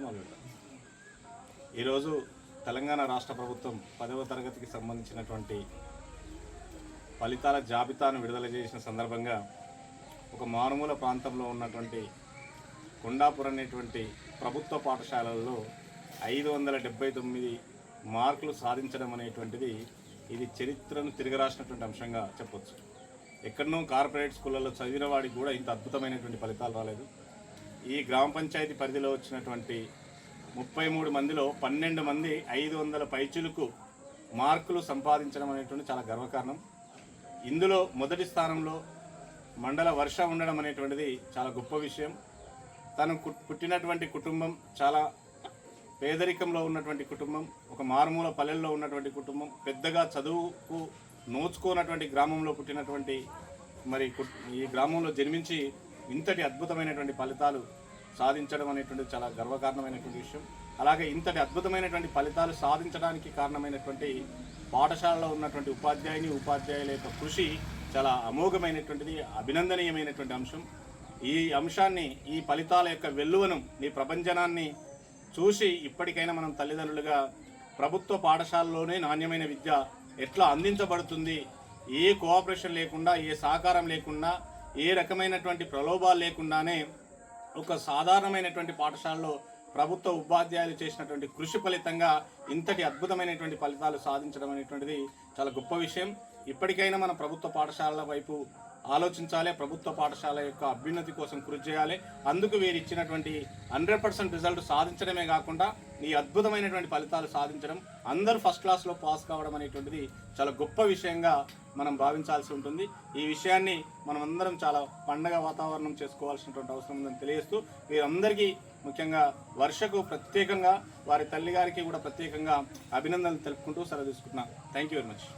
మొదలుపెట్టాం. ఈరోజు తెలంగాణ రాష్ట్ర ప్రభుత్వం 10వ తరగతికి సంబంధించినటువంటి ఫలితాల జాబితాను విడుదల చేసిన సందర్భంగా ఒక మారుమూల ప్రాంతంలో ఉన్నటువంటి కొండాపూర్ అనేటువంటి ప్రభుత్వ పాఠశాలల్లో 579 మార్కులు సాధించడం అనేటువంటిది ఇది చరిత్రను తిరగరాసినటువంటి అంశంగా చెప్పొచ్చు. ఎక్కడనో కార్పొరేట్ స్కూళ్ళల్లో చదివిన వాడికి కూడా ఇంత అద్భుతమైనటువంటి ఫలితాలు రాలేదు. ఈ గ్రామ పంచాయతీ పరిధిలో వచ్చినటువంటి 33 మందిలో 12 మంది 500 పైచులకు మార్కులు సంపాదించడం అనేటువంటి చాలా గర్వకారణం. ఇందులో మొదటి స్థానంలో మండల వర్ష ఉండడం అనేటువంటిది చాలా గొప్ప విషయం. తను పుట్టినటువంటి కుటుంబం చాలా పేదరికంలో ఉన్నటువంటి కుటుంబం, ఒక మారుమూల పల్లెల్లో ఉన్నటువంటి కుటుంబం, పెద్దగా చదువుకు నోచుకోనటువంటి గ్రామంలో పుట్టినటువంటి ఈ గ్రామంలో జన్మించి ఇంతటి అద్భుతమైనటువంటి ఫలితాలు సాధించడం అనేటువంటిది చాలా గర్వకారణమైనటువంటి విషయం. అలాగే ఇంతటి అద్భుతమైనటువంటి ఫలితాలు సాధించడానికి కారణమైనటువంటి పాఠశాలలో ఉన్నటువంటి ఉపాధ్యాయుల యొక్క కృషి చాలా అమోఘమైనటువంటిది, అభినందనీయమైనటువంటి అంశం. ఈ అంశాన్ని, ఈ ఫలితాల యొక్క వెల్లువను, ఈ ప్రపంచనాన్ని చూసి ఇప్పటికైనా మనం తల్లిదండ్రులుగా ప్రభుత్వ పాఠశాలలోనే నాణ్యమైన విద్య ఎట్లా అందించబడుతుంది, ఏ కోఆపరేషన్ లేకుండా, ఏ సహకారం లేకుండా, ఏ రకమైనటువంటి ప్రలోభాలు లేకుండానే ఒక సాధారణమైనటువంటి పాఠశాలలో ప్రభుత్వ ఉపాధ్యాయులు చేసినటువంటి కృషి ఫలితంగా ఇంతటి అద్భుతమైనటువంటి ఫలితాలు సాధించడం అనేటువంటిది చాలా గొప్ప విషయం. ఇప్పటికైనా మన ప్రభుత్వ పాఠశాలల వైపు ఆలోచించాలి, ప్రభుత్వ పాఠశాల యొక్క అభ్యున్నతి కోసం కృషి చేయాలి. అందుకు వీరు ఇచ్చినటువంటి 100% రిజల్ట్ సాధించడమే కాకుండా ఈ అద్భుతమైనటువంటి ఫలితాలు సాధించడం, అందరూ ఫస్ట్ క్లాస్లో పాస్ కావడం అనేటువంటిది చాలా గొప్ప విషయంగా మనం భావించాల్సి ఉంటుంది. ఈ విషయాన్ని మనం అందరం చాలా పండగ వాతావరణం చేసుకోవాల్సినటువంటి అవసరం ఉందని తెలియజేస్తూ, వీరందరికీ ముఖ్యంగా వర్షకు ప్రత్యేకంగా, వారి తల్లిగారికి కూడా ప్రత్యేకంగా అభినందనలు తెలుపుకుంటూ సెలవు తీసుకుంటున్నాను. Thank you very much.